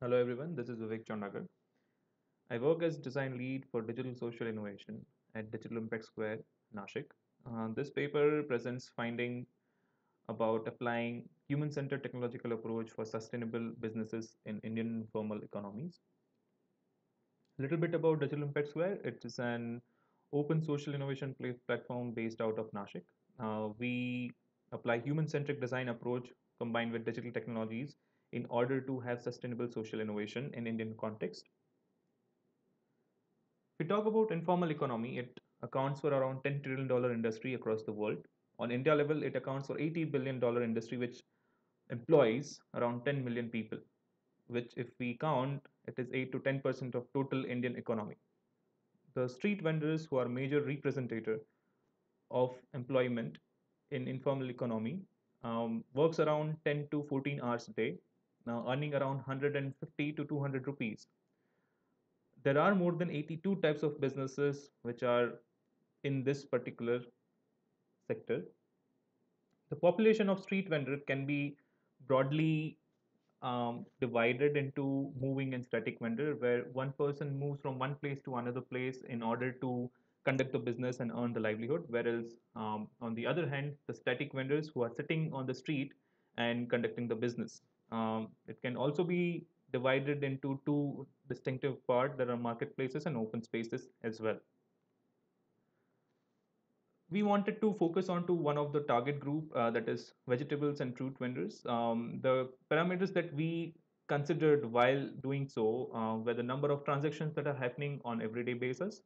Hello everyone, this is Vivek Chandagar. I work as design lead for digital social innovation at Digital Impact Square, Nashik. This paper presents finding about applying human-centered technological approach for sustainable businesses in Indian informal economies. A little bit about Digital Impact Square. It is an open social innovation platform based out of Nashik. We apply human-centric design approach combined with digital technologies in order to have sustainable social innovation in Indian context. If we talk about informal economy, it accounts for around $10 trillion industry across the world. On India level, it accounts for $80 billion industry, which employs around 10 million people, which if we count, it is 8 to 10% of total Indian economy. The street vendors who are major representative of employment in informal economy works around 10 to 14 hours a day, now earning around 150 to 200 rupees. There are more than 82 types of businesses which are in this particular sector. The population of street vendor can be broadly divided into moving and static vendor, where one person moves from one place to another place in order to conduct the business and earn the livelihood. Whereas on the other hand, the static vendors who are sitting on the street and conducting the business. It can also be divided into two distinctive parts. There are marketplaces and open spaces as well. We wanted to focus on to one of the target group, that is vegetables and fruit vendors. The parameters that we considered while doing so were the number of transactions that are happening on everyday basis,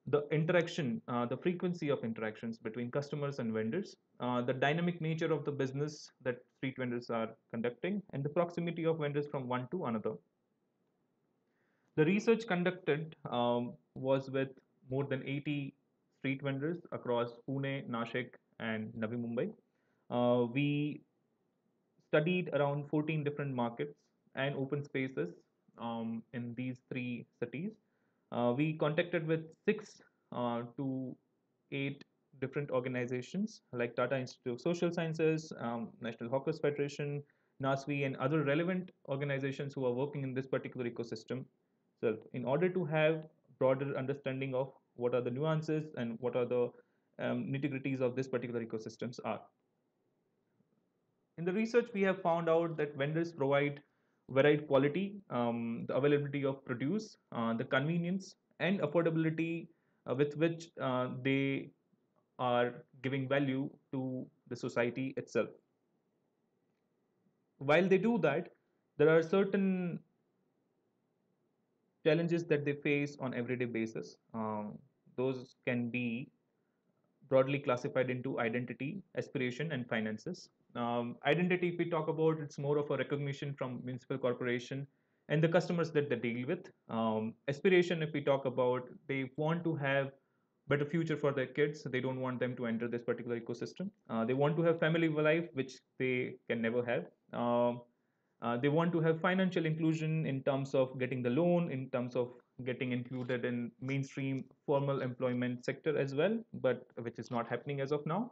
the interaction, the frequency of interactions between customers and vendors, the dynamic nature of the business that street vendors are conducting, and the proximity of vendors from one to another. The research conducted was with more than 80 street vendors across Pune, Nashik, and Navi Mumbai. We studied around 14 different markets and open spaces in these three cities. We contacted with six to eight different organizations like Tata Institute of Social Sciences, National Hawkers Federation, NASWI, and other relevant organizations who are working in this particular ecosystem. So, in order to have broader understanding of what are the nuances and what are the nitty gritties of this particular ecosystems are. In the research, we have found out that vendors provide varied quality, the availability of produce, the convenience, and affordability with which they are giving value to the society itself. While they do that, there are certain challenges that they face on everyday basis. Those can be broadly classified into identity, aspiration, and finances. Identity, if we talk about, it's more of a recognition from municipal corporation and the customers that they deal with. Aspiration, if we talk about, they want to have better future for their kids. They don't want them to enter this particular ecosystem. They want to have family life, which they can never have. They want to have financial inclusion in terms of getting the loan, in terms of getting included in mainstream formal employment sector as well, but which is not happening as of now.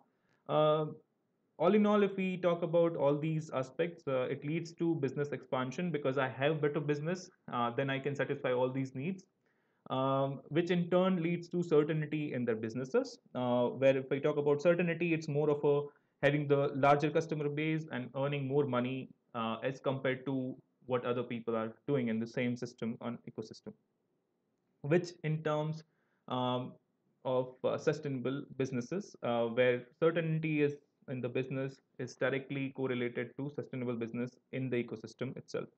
Uh, all in all, if we talk about all these aspects, it leads to business expansion because I have better business, then I can satisfy all these needs. Which in turn leads to certainty in their businesses. Where if I talk about certainty, it's more of a having the larger customer base and earning more money as compared to what other people are doing in the same system on ecosystem, which in terms of sustainable businesses, where certainty is in the business is directly correlated to sustainable business in the ecosystem itself.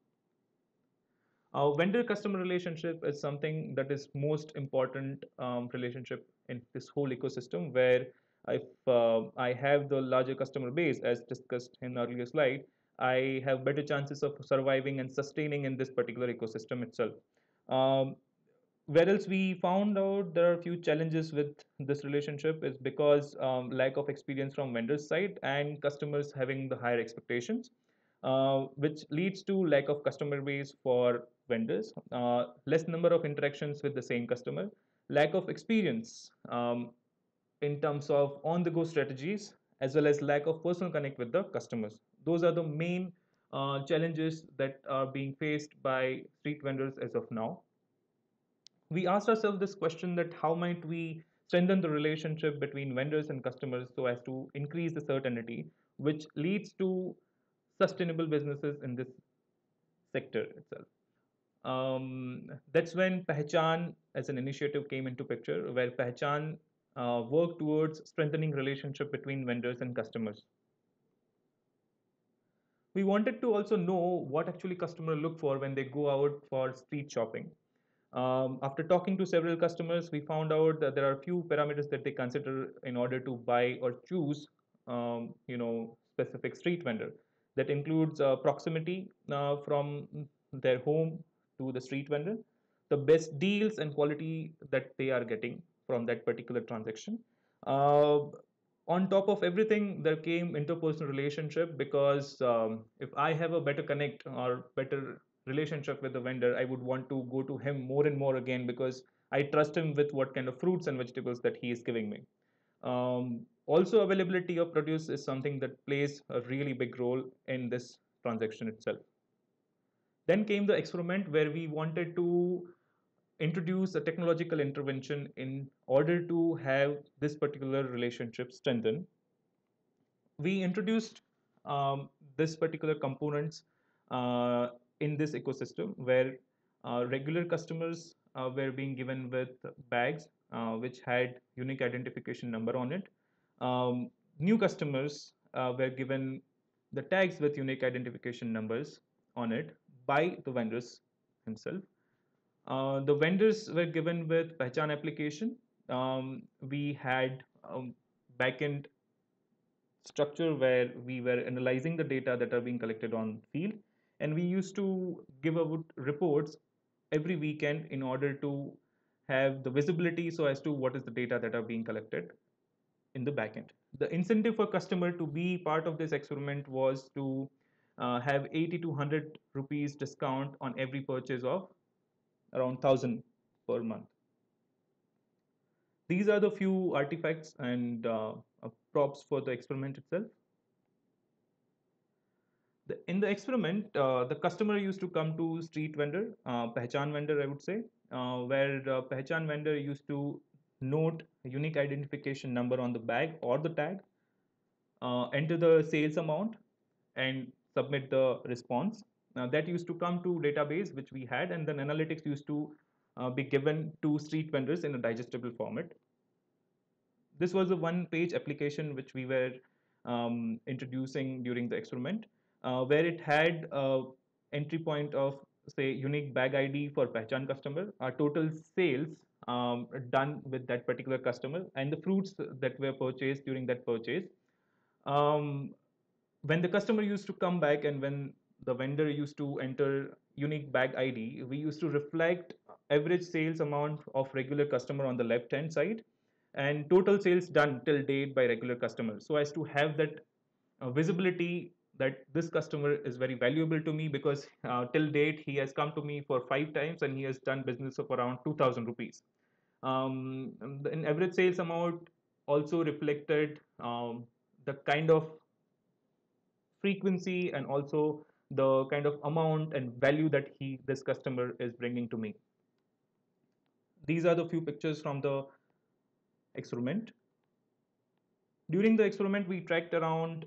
Vendor customer relationship is something that is most important relationship in this whole ecosystem, where if I have the larger customer base as discussed in the earlier slide, I have better chances of surviving and sustaining in this particular ecosystem itself. um, where else we found out there are a few challenges with this relationship is because lack of experience from vendors side and customers having the higher expectations, which leads to lack of customer base for vendors, less number of interactions with the same customer, lack of experience in terms of on the go strategies, as well as lack of personal connect with the customers. Those are the main challenges that are being faced by street vendors as of now. We asked ourselves this question, that how might we strengthen the relationship between vendors and customers so as to increase the certainty, which leads to sustainable businesses in this sector itself. That's when Pehchan as an initiative came into picture, where Pehchan worked towards strengthening relationship between vendors and customers. We wanted to also know what actually customers look for when they go out for street shopping. After talking to several customers, we found out that there are a few parameters that they consider in order to buy or choose, specific street vendor. That includes proximity from their home to the street vendor, the best deals and quality that they are getting from that particular transaction. Uh, on top of everything, there came interpersonal relationship, because if I have a better connect or better relationship with the vendor, I would want to go to him more and more again, because I trust him with what kind of fruits and vegetables that he is giving me. Also, availability of produce is something that plays a really big role in this transaction itself. Then came the experiment where we wanted to introduce a technological intervention in order to have this particular relationship strengthen. We introduced this particular components uh, in this ecosystem, where regular customers were being given with bags which had unique identification number on it. New customers were given the tags with unique identification numbers on it by the vendors himself. The vendors were given with Pehchan application. We had backend structure where we were analyzing the data that are being collected on field, and we used to give out reports every weekend in order to have the visibility so as to what is the data that are being collected in the backend. The incentive for customer to be part of this experiment was to have 80 to 100 rupees discount on every purchase of around 1000 per month. These are the few artifacts and props for the experiment itself. In the experiment, the customer used to come to street vendor, Pehchan vendor, I would say, where Pehchan vendor used to note a unique identification number on the bag or the tag, enter the sales amount, and submit the response. Now that used to come to database which we had, and then analytics used to be given to street vendors in a digestible format. This was a one-page application which we were introducing during the experiment, where it had entry point of, say, unique bag ID for Pehchan customer, our total sales done with that particular customer, and the fruits that were purchased during that purchase. Um, when the customer used to come back and when the vendor used to enter unique bag ID, we used to reflect average sales amount of regular customer on the left hand side and total sales done till date by regular customers, so as to have that visibility that this customer is very valuable to me, because till date he has come to me for 5 times and he has done business of around 2000 rupees. In average sales amount also reflected the kind of frequency and also the kind of amount and value that this customer is bringing to me. These are the few pictures from the experiment. During the experiment, we tracked around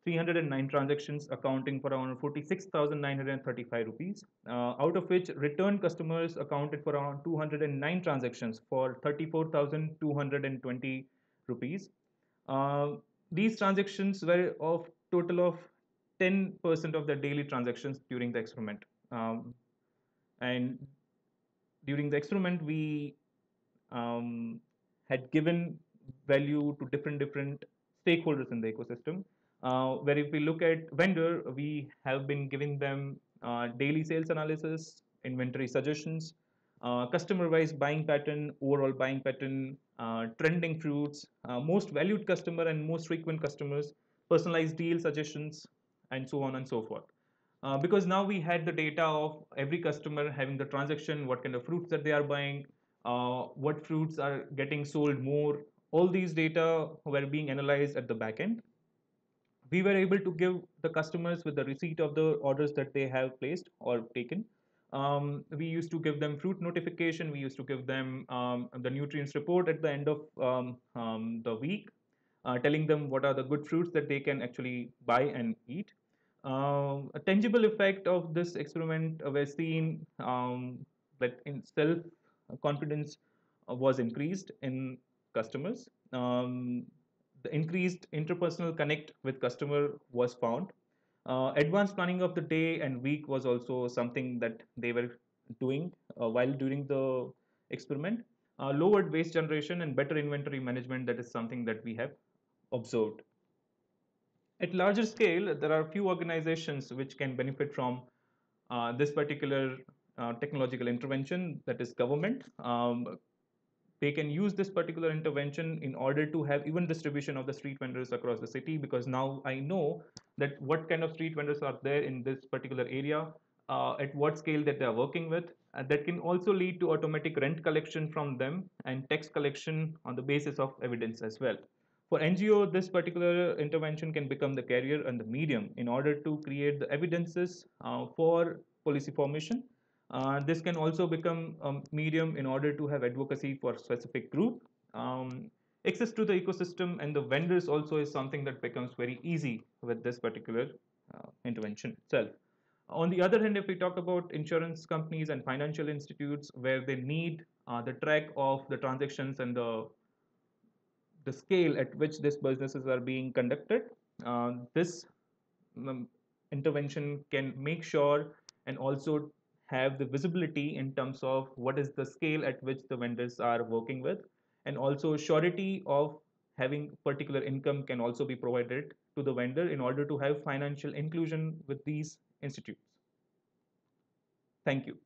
309 transactions accounting for around 46,935 rupees, out of which return customers accounted for around 209 transactions for 34,220 rupees. These transactions were of total of 10% of the daily transactions during the experiment. And during the experiment, we had given value to different stakeholders in the ecosystem. Where if we look at vendor, we have been giving them daily sales analysis, inventory suggestions, customer-wise buying pattern, overall buying pattern, trending fruits, most valued customer and most frequent customers, personalized deal suggestions, and so on and so forth. Because now we had the data of every customer having the transaction, what kind of fruits that they are buying, what fruits are getting sold more. All these data were being analyzed at the back end. We were able to give the customers with the receipt of the orders that they have placed or taken. We used to give them fruit notification. We used to give them the nutrients report at the end of the week, telling them what are the good fruits that they can actually buy and eat. A tangible effect of this experiment was seen, that in self confidence was increased in customers. The increased interpersonal connect with customer was found. Advanced planning of the day and week was also something that they were doing while during the experiment. Lowered waste generation and better inventory management, that is something that we have observed. At larger scale, there are few organizations which can benefit from this particular technological intervention, that is government. They can use this particular intervention in order to have even distribution of the street vendors across the city, because now I know that what kind of street vendors are there in this particular area, at what scale that they are working with. That can also lead to automatic rent collection from them and tax collection on the basis of evidence as well. For NGO, this particular intervention can become the carrier and the medium in order to create the evidences for policy formation. This can also become a medium in order to have advocacy for specific group. Access to the ecosystem and the vendors also is something that becomes very easy with this particular intervention itself. On the other hand, if we talk about insurance companies and financial institutes where they need the track of the transactions and the scale at which these businesses are being conducted, this um, intervention can make sure and also have the visibility in terms of what is the scale at which the vendors are working with, and also surety of having particular income can also be provided to the vendor in order to have financial inclusion with these institutes. Thank you.